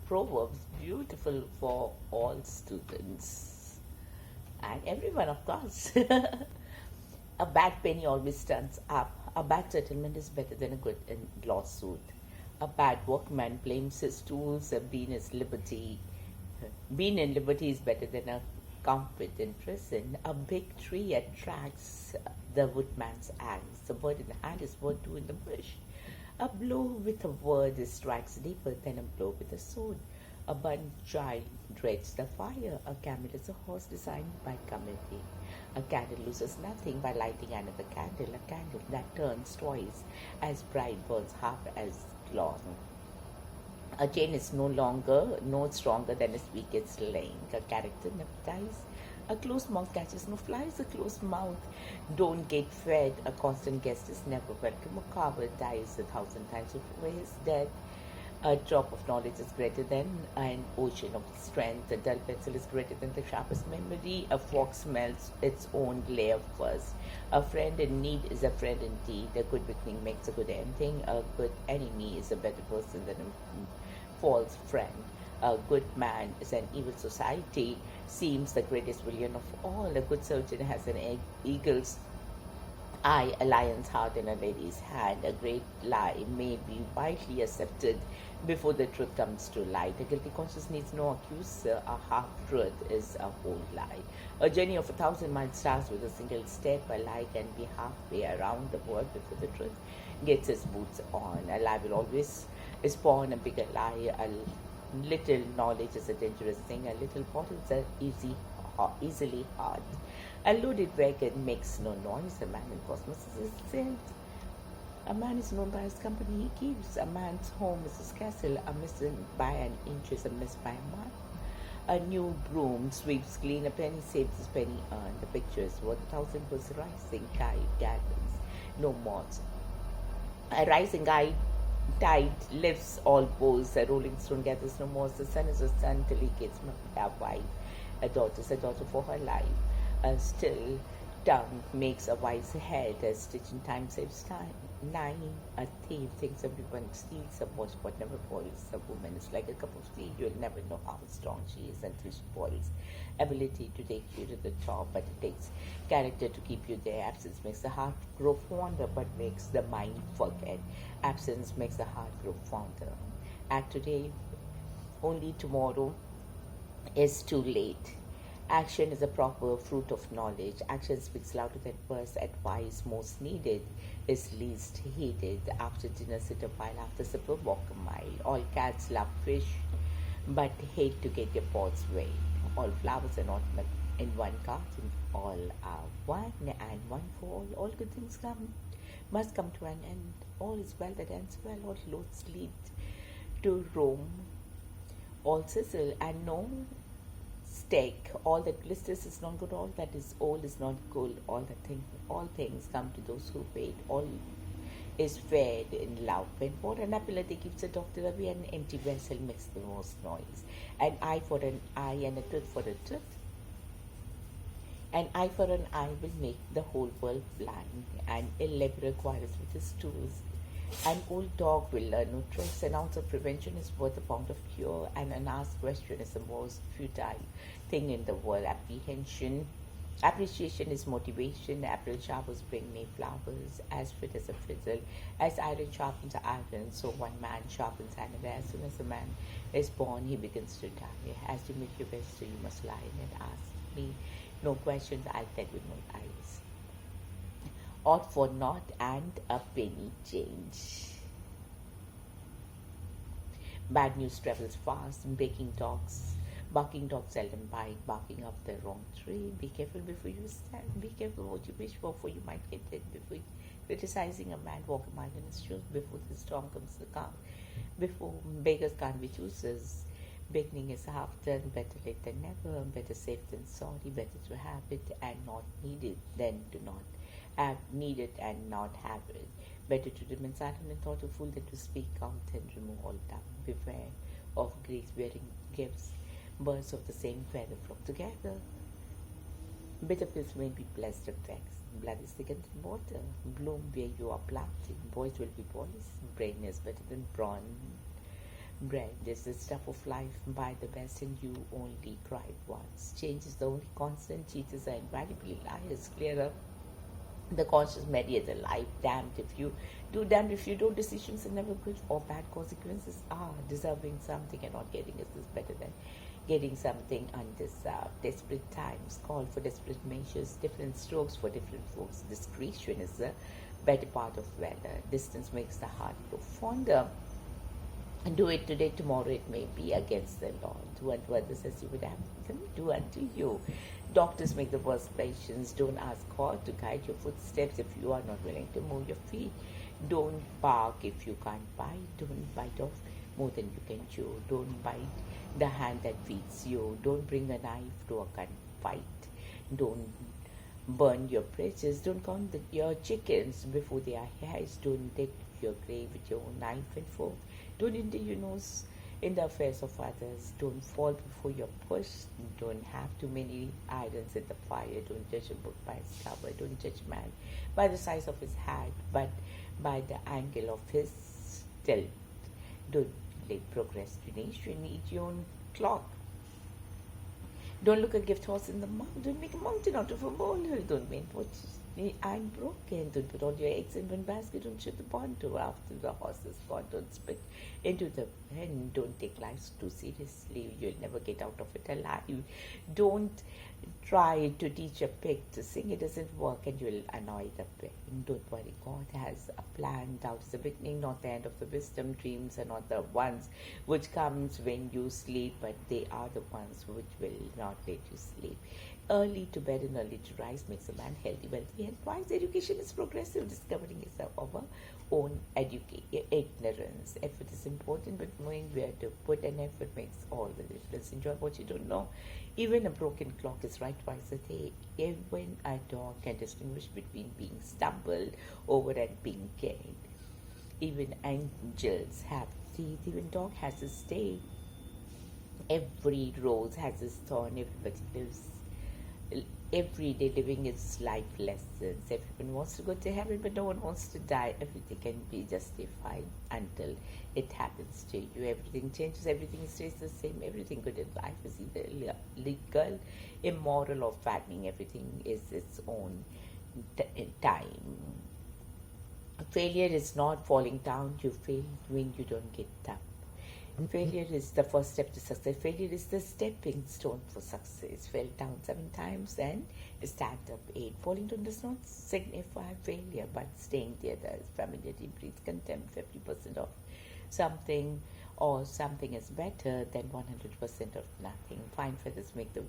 proverbs, beautiful for all students and everyone, of course. A bad penny always stands up. A bad settlement is better than a good lawsuit. A bad workman blames his tools. Being in liberty is better than a comfort in prison. A big tree attracts the woodman's axe. A bird in the hand is worth two in the bush. A blow with a word strikes deeper than a blow with a sword. A burnt child dreads the fire. A camel is a horse designed by committee. A candle loses nothing by lighting another candle. A candle that turns twice as bright burns half as long. A chain is no stronger than its weakest link. A character never dies. A closed mouth catches no flies. A closed mouth don't get fed. A constant guest is never welcome. A coward dies 1,000 times before he is dead. A drop of knowledge is greater than an ocean of strength. A dull pencil is greater than the sharpest memory. A fox smells its own lair first. A friend in need is a friend indeed. A good beginning makes a good ending. A good enemy is a better person than a false friend. A good man is an evil society, seems the greatest villain of all. A good surgeon has an eagle's eye, a lion's heart in a lady's hand. A great lie may be widely accepted before the truth comes to light. A guilty conscience needs no accuser. A half truth is a whole lie. A journey of 1,000 miles starts with a single step. A lie can be halfway around the world before the truth gets its boots on. A lie will always spawn a bigger lie. A little knowledge is a dangerous thing. A little bottles are easily hard. A loaded wagon makes no noise. A man in cosmos is saint. A man is known by his company he keeps. A man's home is his castle. A miss by an inch is a miss by a mile. A new broom sweeps clean. A penny saves his penny earned. The picture is worth 1,000 words. A rising tide gathers no moths. A rising tide lifts all bows. A rolling stone gathers no more. The sun is a son till he gets a wife. A daughter is a daughter for her life. A still tongue makes a wise head. A stitch in time saves time. 9. A thief thinks everyone steals. A watch pot never boils. A woman is like a cup of tea. You'll never know how strong she is until she boils. Ability to take you to the top, but it takes character to keep you there. Absence makes the heart grow fonder, but makes the mind forget. Absence makes the heart grow fonder. Act today, only tomorrow is too late. Action is a proper fruit of knowledge. Action speaks louder than words. Advice most needed is least heeded. After dinner, sit a while. After supper, walk a mile. All cats love fish, but hate to get their paws wet. All flowers are not in one garden. All are one and one for all. All good things must come to an end. All is well that ends well. All roads lead to Rome. All sizzle and no steak. All that glisters is not good. All that is old is not gold. All things come to those who wait. All is fed in love. When for an apple they keeps a doctor away, an empty vessel makes the most noise. An eye for an eye and a tooth for a tooth. An eye for an eye will make the whole world blind. An ill laborer quarrels with his tools. An old dog will learn no tricks. An ounce of prevention is worth a pound of cure. And an asked question is the most futile thing in the world. Appreciation is motivation. April showers bring May flowers. As fit as a fizzle. As iron sharpens iron, so one man sharpens another. As soon as a man is born, he begins to die. As you make your best, so you must lie and ask me no questions. I'll tell you no lies. Ought for naught and a penny change. Bad news travels fast. Barking dogs seldom bite. Barking up the wrong tree. Be careful before you stand. Be careful what you wish for you might get it. Before criticizing a man, walk a mile in his shoes. Before the storm comes the calm. Before beggars can't be choosers. Beginning is half done. Better late than never. Better safe than sorry. Better to have it and not need it than to not have need it and not have it. Better to remain silent and thoughtful than to speak out and remove all doubt. Beware of grace bearing gifts. Birds of the same feather flock together. Bitter pills may be blessed effects. Blood is thicker than water. Bloom where you are planted. Boys will be boys. Brain is better than brawn. Bread is the stuff of life. Buy the best and you only cry once. Change is the only constant. Cheaters are invariably liars. Clear up the conscious marry as a life. Damned if you do, damned if you don't. Decisions are never good or bad. Consequences are deserving something and not getting it is better than getting something undeserved. Desperate times call for desperate measures. Different strokes for different folks. Discretion is the better part of valor. Distance makes the heart grow fonder. And do it today, tomorrow it may be against the law. Do unto others as you would have them do unto you. Doctors make the worst patients. Don't ask God to guide your footsteps if you are not willing to move your feet. Don't bark if you can't bite. Don't bite off more than you can chew. Don't bite the hand that feeds you. Don't bring a knife to a gunfight. Don't burn your bridges. Don't count your chickens before they are hatched. Don't dig your grave with your own knife and fork. Don't enter your nose in the affairs of others. Don't fall before you're pushed. Don't have too many irons in the fire. Don't judge a book by its cover. Don't judge man by the size of his hat, but by the angle of his tilt. Don't let procrastination eat your own clock. Don't look a gift horse in the mouth. Don't make a mountain out of a molehill. Don't make what I'm broken. Don't put all your eggs in one basket. Don't shoot the pontoon after the horse is gone. Don't spit into the pen. Don't take life too seriously. You'll never get out of it alive. Don't try to teach a pig to sing. It doesn't work and you'll annoy the pig. Don't worry. God has a plan. Doubt is the beginning, not the end of the wisdom. Dreams are not the ones which comes when you sleep, but they are the ones which will not let you sleep. Early to bed and early to rise makes a man healthy, wealthy, and wise. Education is progressive. Discovering is our own ignorance. Effort is important, but knowing where to put an effort makes all the difference. Enjoy what you don't know. Even a broken clock is right twice a day. Even a dog can distinguish between being stumbled over and being gained. Even angels have teeth. Even dog has his day. Every rose has its thorn. Everybody lives. Everyday living is life lessons. Everyone wants to go to heaven, but no one wants to die. Everything can be justified until it happens to you. Everything changes, everything stays the same. Everything good in life is either legal, immoral, or fattening. Everything is its own time. Failure is not falling down. You fail when you don't get up. Failure is the first step to success. Failure is the stepping stone for success. Fell down 7 times and stand up 8. Falling down does not signify failure, but staying there does. Familiarity breeds contempt. 50% of something or something is better than 100% of nothing. Fine feathers make the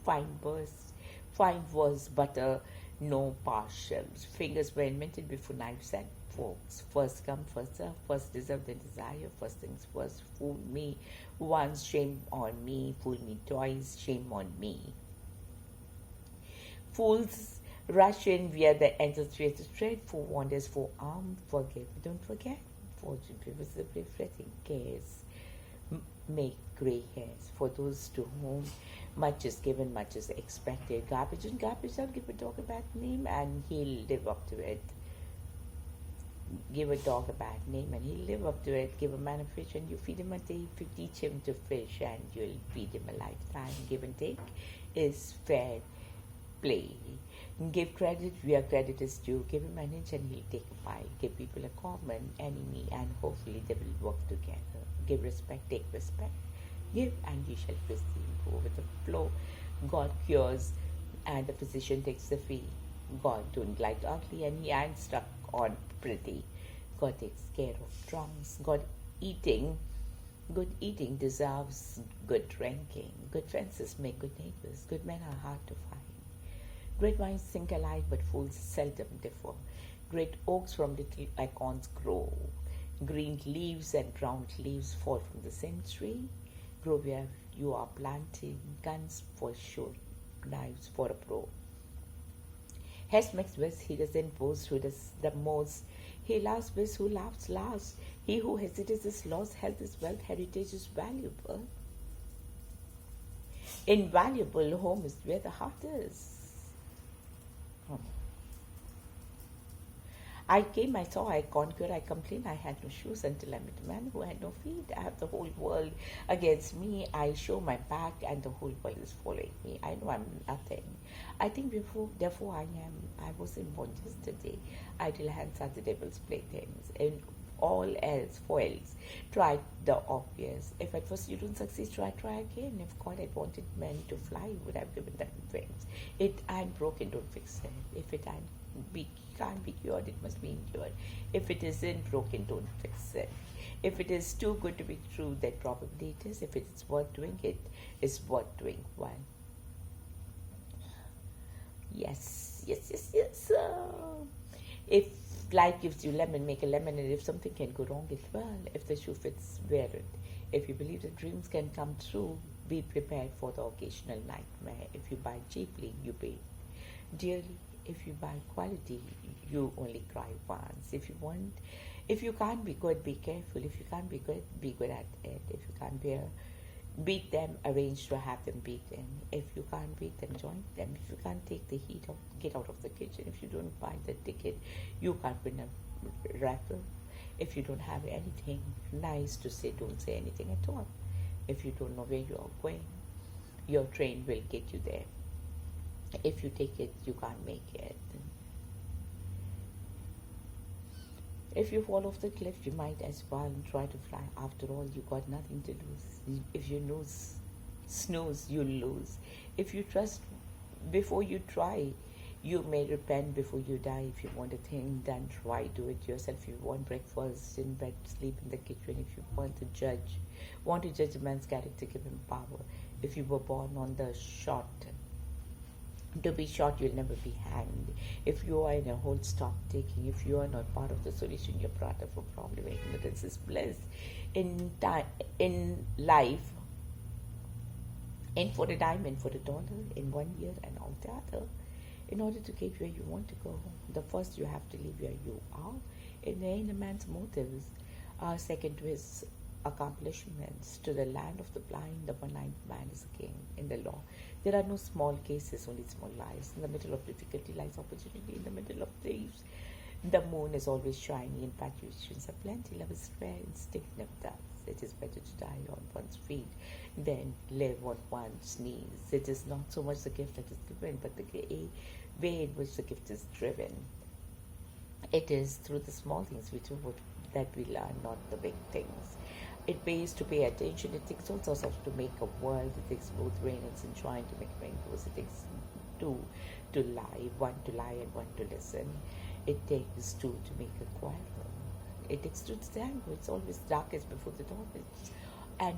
fine burst. Fine was butter, no partials. Fingers were invented before knives and forks. First come, first serve, first deserve, then desire. First things first. Fool me once, shame on me. Fool me twice, shame on me. Fools rush in via the entrance way to trade. For wonders, for arm, forgive. Don't forget. Fortune favors the brave, fretting cares. Make grey hairs. For those to whom much is given, much is expected. Garbage and garbage out. Give a dog a bad name and he'll live up to it. Give a dog a bad name and he'll live up to it. Give a man a fish and you feed him a day. If you teach him to fish and you'll feed him a lifetime. Give and take is fair play. Give credit where credit is due. Give him an inch and he'll take a mile. Give people a common enemy and hopefully they will work together. Give respect, take respect. Give and you shall receive. Go with the flow. God cures and the physician takes the fee. God don't like ugly and he ain't stuck on pretty. God takes care of drunks. Good eating deserves good drinking. Good fences make good neighbors. Good men are hard to find. Great minds think alike, but fools seldom differ. Great oaks from little acorns grow. Green leaves and brown leaves fall from the same tree. Grow where you are planting. Guns for show, knives for a pro. Has makes best, he doesn't boast who does the most. He laughs best who laughs last. He who hesitates is lost. Health is wealth. Heritage is valuable. Invaluable. Home is where the heart is. I came, I saw, I conquered, I complained. I had no shoes until I met a man who had no feet. I have the whole world against me. I show my back, and the whole world is following me. I know I'm nothing. I think therefore I am. I wasn't born yesterday. Idle hands are the devil's playthings, and all else foils. Try the obvious. If at first you don't succeed, try again. If God had wanted men to fly, he would have given them wings. It ain't broken, don't fix it. If it can't be cured, it must be endured. If it isn't broken, don't fix it. If it is too good to be true, then probably it is. If it's worth doing, it is worth doing well. Yes. If life gives you lemon, make a lemon, and if something can go wrong, it will. If the shoe fits, wear it. If you believe that dreams can come true, be prepared for the occasional nightmare. If you buy cheaply, you pay dearly. If you buy quality, you only cry once. If you can't be good, be careful. If you can't be good, be good at it. If you can't beat them, arrange to have them beaten. If you can't beat them, join them. If you can't take the heat off, get out of the kitchen. If you don't buy the ticket, you can't win a raffle. If you don't have anything nice to say, don't say anything at all. If you don't know where you are going, your train will get you there. If you take it, you can't make it. If you fall off the cliff, you might as well try to fly. After all, you got nothing to lose. If you snooze, you'll lose. If you trust before you try, you may repent before you die. If you want a thing done, try do it yourself. If you want breakfast in bed, sleep in the kitchen. If you want to judge a man's character, give him power. If you were born on the shot to be shot, you'll never be hanged. If you are in a hole, stop taking. If you are not part of the solution, you're part of a problem. Ignorance is bliss. In life, in for a dime, in for a dollar, in 1 year and out the other. In order to get where you want to go, the first you have to live where you are. In a man's motives, second to his accomplishments. To the land of the blind, the one-eyed man is a king. In the law, there are no small cases, only small lies. In the middle of difficulty lies opportunity. In the middle of thieves, the moon is always shiny. Infatuations are plenty. Love is rare. Instinct never dies. It is better to die on one's feet than live on one's knees. It is not so much the gift that is given, but the way in which the gift is driven. It is through the small things that we learn, not the big things. It pays to pay attention. It takes all sorts of to make a world. It takes both rain and sunshine to make rainbows. It takes two to lie, one to lie and one to listen. It takes two to make a quarrel. It takes two to tango. It's always darkest before the dawn. And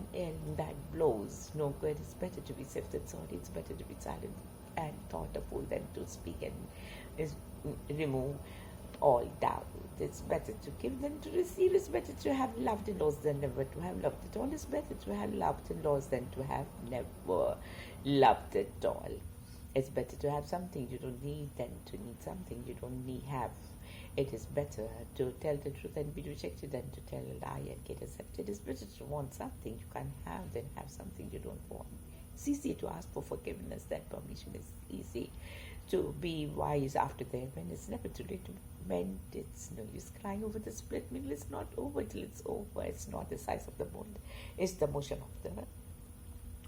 that blows no good. It's better to be safe than sorry. It's better to be silent and thought a fool than to speak and remove all doubt. It's better to give than to receive. It's better to have loved and lost than never to have loved at all. It's better to have loved and lost than to have never loved at all. It's better to have something you don't need than to need something you don't have. It is better to tell the truth and be rejected than to tell a lie and get accepted. It's better to want something you can't have than have something you don't want. It's easy to ask for forgiveness than permission. It's easy to be wise after the event. It's never too late to mend. It's no use crying over the split middle. It's not over till it's over. It's not the size of the moon. It's the motion of the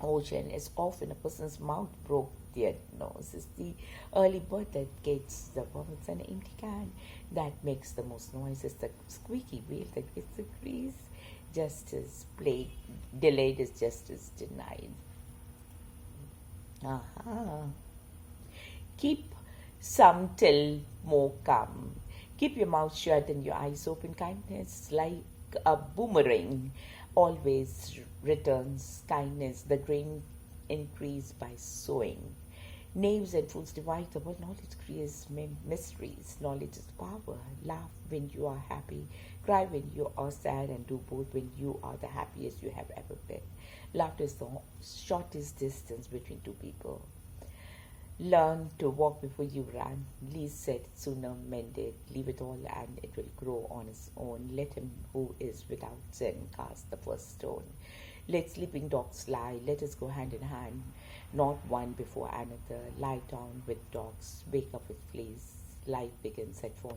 ocean. It's off in a person's mouth broke their nose. It's the early bird that gets the worm. It's an empty can that makes the most noise. It's the squeaky wheel that gets the grease. Justice delayed is justice denied. Keep some till more come. Keep your mouth shut and your eyes open. Kindness, like a boomerang, always returns. Kindness, the grain increase by sowing. Knaves and fools divide the world. Knowledge creates mysteries. Knowledge is power. Laugh when you are happy. Cry when you are sad, and do both when you are the happiest you have ever been. Laughter is the shortest distance between two people. Learn to walk before you run. Least said, sooner mended. Leave it all and it will grow on its own. Let him who is without sin cast the first stone. Let sleeping dogs lie. Let us go hand in hand, not one before another. Lie down with dogs. Wake up with fleas. Life begins at 40.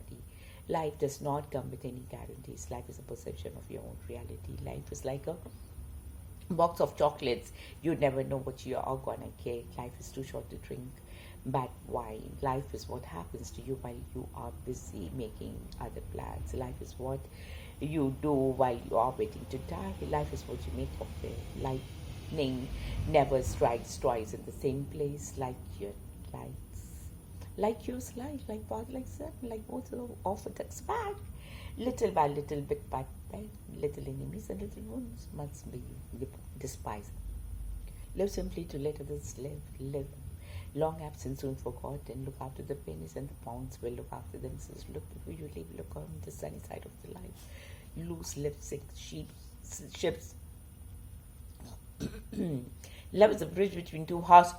Life does not come with any guarantees. Life is a perception of your own reality. Life is like a box of chocolates. You never know what you are gonna get. Life is too short to drink bad wine. Life is what happens to you while you are busy making other plans. Life is what you do while you are waiting to die. Life is what you make of it. Lightning never strikes twice in the same place. Like your lights, like yours light, like part, like sun, like water off a duck's back. Little by little, bit by bit, little enemies and little wounds must be despised. Live simply to let others live. Live long absent, soon forgotten. Look after the pennies and the pounds will look after themselves. Look before you leave. Look on the sunny side of the life. Loose lips sink ships. Love is a bridge between two hearts.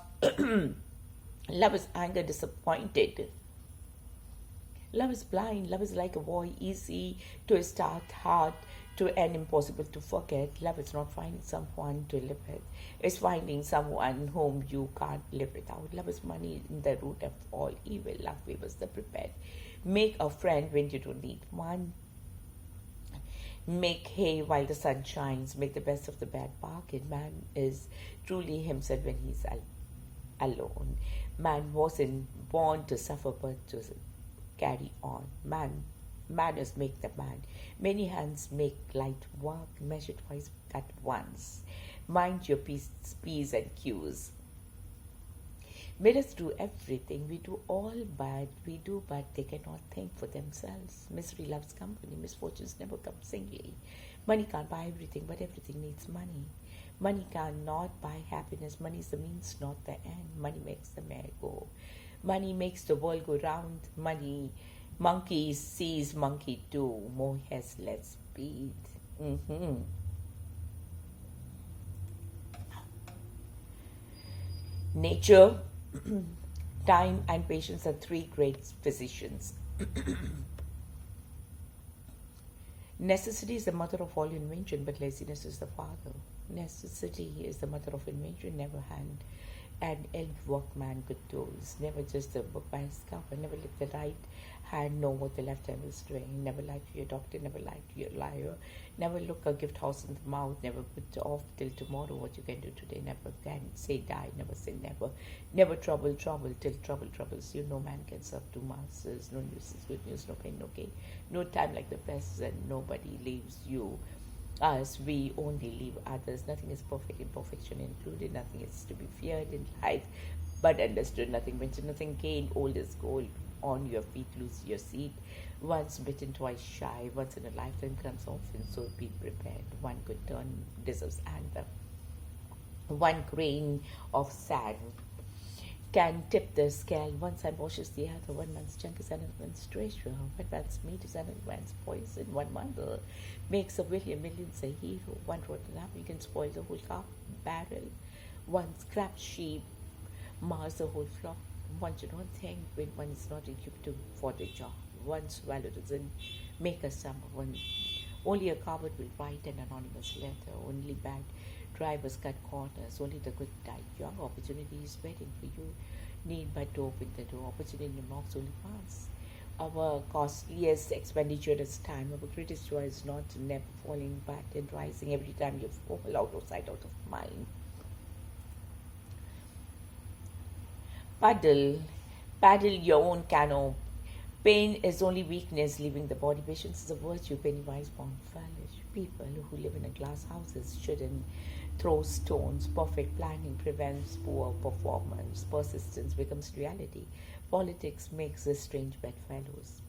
Love is anger disappointed. Love is blind. Love is like a boy, easy to start, hard to end, impossible to forget. Love is not finding someone to live with. It's finding someone whom you can't live without. Love is money in the root of all evil. Love favors the prepared. Make a friend when you don't need one. Make hay while the sun shines. Make the best of the bad bargain. Man is truly himself when he's alone. Man wasn't born to suffer but to carry on. Manners make the man. Many hands make light work. Measure twice, cut once. Mind your P's and Q's. Mirrors do everything. We do all bad. We do, but they cannot think for themselves. Misery loves company. Misfortunes never come singly. Money can't buy everything, but everything needs money. Money cannot buy happiness. Money is the means, not the end. Money makes the mare go. Money makes the world go round. Money, monkey sees monkey do. More has less speed. Nature, time, and patience are three great physicians. Necessity is the mother of all invention, but laziness is the father. Necessity is the mother of invention. Never hand an elf workman good tools. Never just the book by his cover. Never let the right hand know what the left hand is doing. Never lie to your doctor. Never lie to your liar. Never look a gift horse in the mouth. Never put off till tomorrow what you can do today. Never can say die. Never say never. Never trouble till trouble troubles you. No man can serve two masters. No news is good news. No pain, no gain. No time like the best, and nobody leaves you. Us, we only leave others. Nothing is perfect, imperfection included. Nothing is to be feared in life, but understood. Nothing mentioned, nothing gained. Old is gold. On your feet, lose your seat. Once bitten, twice shy. Once in a lifetime comes often, so be prepared. One good turn deserves anger. One grain of sand can tip the scale. One side washes the other. One man's junk is another man's treasure. One man's meat is another man's poison. One mother makes a millions a hero. One rotten apple can spoil the whole calf barrel. One scrap sheep mars the whole flock. One should not think when one is not equipped for the job. One swallow doesn't make a summer. Only a coward will write an anonymous letter. Only bad drivers cut corners. Only the good die young. Opportunity is waiting for you. Need but to open the door. Opportunity knocks only once. Our costliest expenditure is time. Our greatest joy is not never falling but in rising every time you fall out of sight, out of mind. Paddle your own canoe. Pain is only weakness leaving the body. Patience is a virtue. Penny wise, born foolish. People who live in a glass houses shouldn't throw stones. Perfect planning prevents poor performance. Persistence becomes reality. Politics makes us strange bedfellows.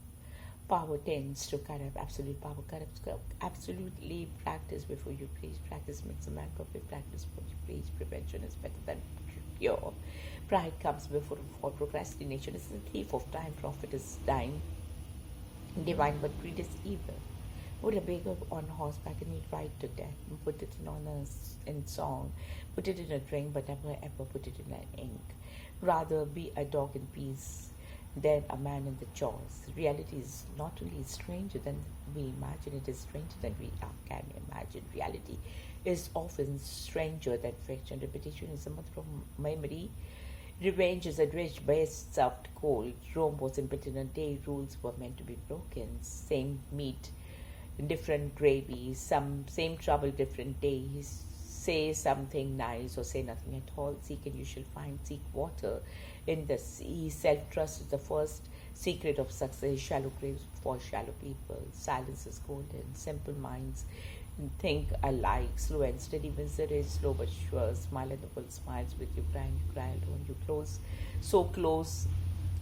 Power tends to corrupt. Absolute power corrupts. Absolutely practice before you preach. Practice makes a man perfect. Practice before you preach. Prevention is better than cure. Pride comes before fall. Procrastination is the thief of time. Profit is time. Divine but greed is evil. Put a beggar on horseback and he'd ride to death. Put it in song. Put it in a drink, but never ever put it in an ink. Rather be a dog in peace than a man in the jaws. Reality is not only stranger than we imagine, it is stranger than we can imagine. Reality is often stranger than fiction. Repetition is a mother of memory. Revenge is a dish best served cold. Rome wasn't built in a day. Rules were meant to be broken. Same meat, different gravy. Same trouble, different days. Say something nice or say nothing at all. Seek and you shall find. Seek water in the sea. Self-trust is the first secret of success. Shallow graves for shallow people. Silence is golden. Simple minds think alike. Slow and steady wins the race. Slow but sure. Smile at the world smiles with you. Cry and you cry alone. You close,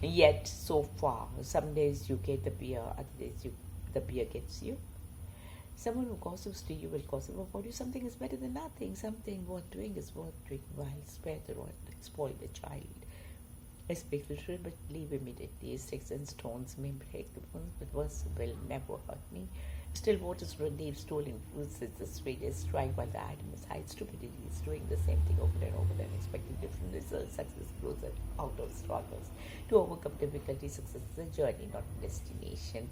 yet so far. Some days you get the beer. Other days the beer gets you. Someone who gossips to you will gossip about you. Something is better than nothing. Something worth doing is worth doing while spare the rod, spoil the child. I speak little but leave immediately. Sticks and stones may break the bones, but words will never hurt me. Still waters run deep, stolen fruits is the sweetest. Strike while the item is high. Stupidity is doing the same thing over and over and expecting different results. Success grows out of struggles. To overcome difficulty, success is a journey, not a destination.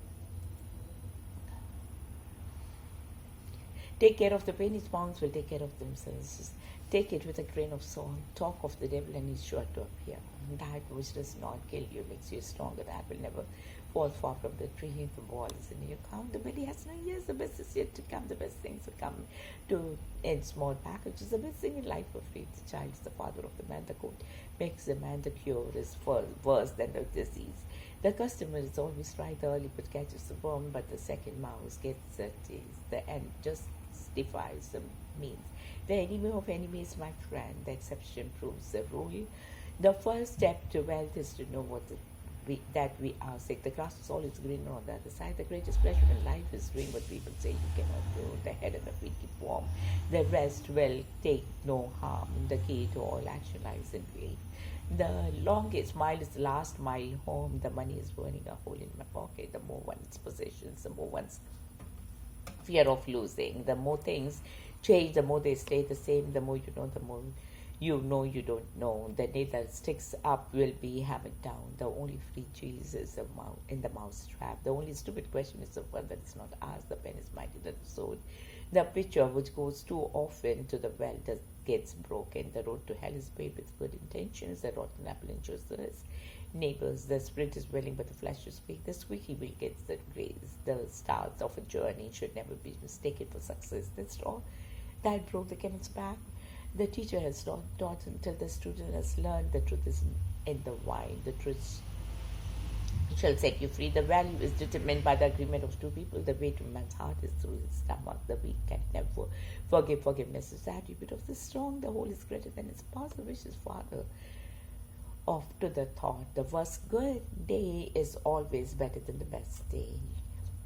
Take care of the pain, its wounds will take care of themselves. Take it with a grain of salt. Talk of the devil and he's sure to appear. That which does not kill you makes you stronger. That will never fall far from the tree. The ball is in your count. The belly has no ears. The best is yet to come. The best things will come to in small packages. The best thing in life for free. The child is the father of the man. The coat makes the man. The cure is worse than the disease. The customer is always right. The early but catches the worm, but the second mouse gets the taste. The end just defies the means. The enemy of enemies, my friend. The exception proves the rule. The first step to wealth is to know that we are sick. The grass is always greener on the other side. The greatest pleasure in life is doing what people say you cannot do. The head and the feet keep warm. The rest will take no harm. The key to all action lies in faith. The longest mile is the last mile home. The money is burning a hole in my pocket. The more one's possessions, the more one's fear of losing. The more things change, the more they stay the same. The more the more you don't know. The nail that sticks up will be hammered down. The only free cheese is in the mouse trap. The only stupid question is the one that is not asked. The pen is mightier than the sword. The pitcher which goes too often to the well gets broken. The road to hell is paved with good intentions. The rotten apple ensures the neighbors. The spirit is willing, but the flesh is weak. The squeaky wheel gets the grace. The start of a journey should never be mistaken for success. The straw that broke the camel's back. The teacher has not taught until the student has learned. The truth is in the wine. The truth shall set you free. The value is determined by the agreement of two people. The way to man's heart is through his stomach. The weak can never forgive. Forgiveness is the attribute of the strong. The whole is greater than its parts. The wish is farther off to the thought. The worst good day is always better than the best day.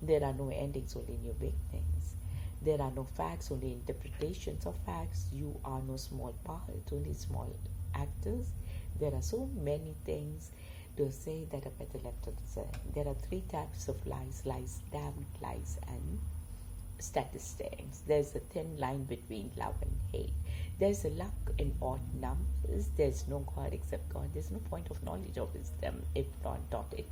There are no endings, only new beginnings. There are no facts, only interpretations of facts. You are no small part, only small actors. There are so many things to say that are better left unsaid. There are three types of lies: lies, damned lies, and statistics. There's a thin line between love and hate. There's a luck in odd numbers. There's no God except God. There's no point of knowledge or wisdom if not taught it.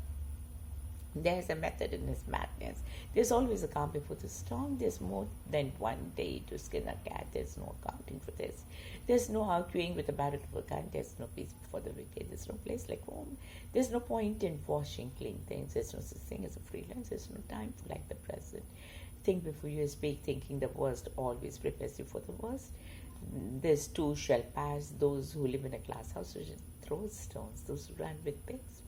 There's a method in his madness. There's always a calm before the storm. There's more than one day to skin a cat. There's no accounting for this. There's no arguing with the barrel of a gun. There's no peace before the wicked. There's no place like home. There's no point in washing clean things. There's no such thing as a freelance. There's no time for like the present. Think before you speak. Thinking the worst always prepares you for the worst. This too shall pass. Those who live in a glass house should throw stones. Those who run with pigs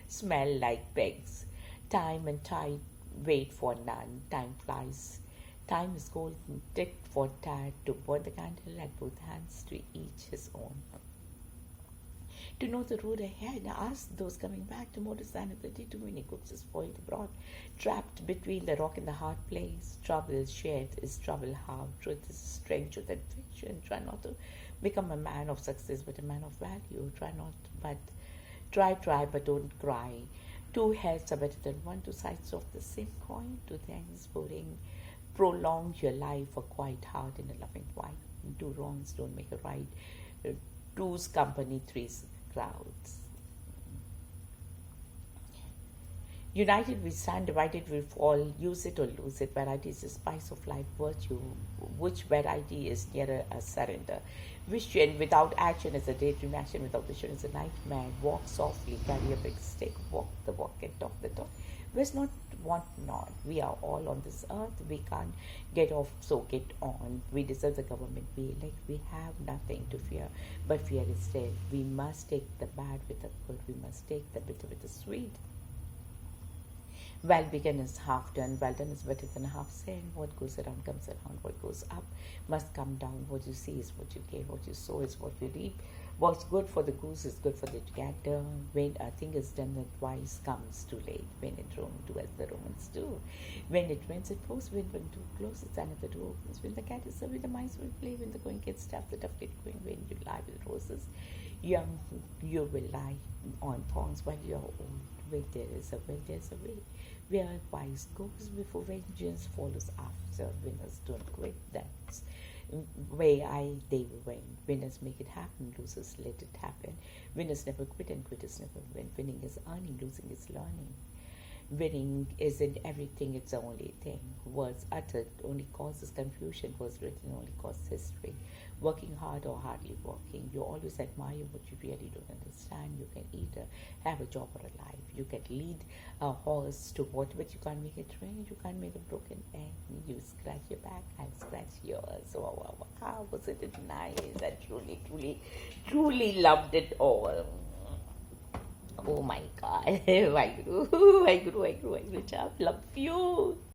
smell like pigs. Time and tide wait for none. Time flies. Time is golden, tit for tat, to burn the candle at both hands, to each his own. To know the road ahead, ask those coming back. Tomorrow's another day. Too many cooks are spoiled abroad. Trapped between the rock and the hard place. Trouble shared is trouble half. Truth is stranger than fiction. Try not to become a man of success, but a man of value. Try, but don't cry. Two heads are better than one. Two sides of the same coin. Two things boring. Prolong your life. A quiet heart and a loving wife. Two wrongs don't make a right. Two's company, three's crowds. United we stand, divided we fall. Use it or lose it. Variety is the spice of life. Virtue. Which variety is nearer a surrender? Vision without action is a daydream. Action without vision is a nightmare. Walk softly. Carry a big stick. Walk the walk. Get off the talk. We're not want not. We are all on this earth. We can't get off, so get on. We deserve the government. We have nothing to fear, but fear is dead. We must take the bad with the good. We must take the bitter with the sweet. Well begun is half done. Well done is better than half said. What goes around comes around. What goes up must come down. What you see is what you get. What you sow is what you reap. What's good for the goose is good for the gander. When a thing is done twice, comes too late. When it Rome, do as the Romans do. When it rains, it pours. When one door closes, another door opens. When the cat is served, the mice will play. When the going gets tough, the tough get going. When you lie with roses, young you will lie on thorns while you are old. When there is a will, there's a way. Where wise goes before vengeance follows after. Winners don't quit. That's they will win. Winners make it happen. Losers let it happen. Winners never quit and quitters never win. Winning is earning. Losing is learning. Winning isn't everything, it's the only thing. Words uttered only causes confusion. Words written only causes history. Working hard or hardly working. You always admire what you really don't understand. You can either have a job or a life. You can lead a horse to water, but you can't make it rain. You can't make a broken egg. You scratch your back, I'll scratch yours. Wow, was it nice? I truly, truly, truly loved it all. Oh my God, Waheguru, Waheguru, Waheguru, Waheguru, love you.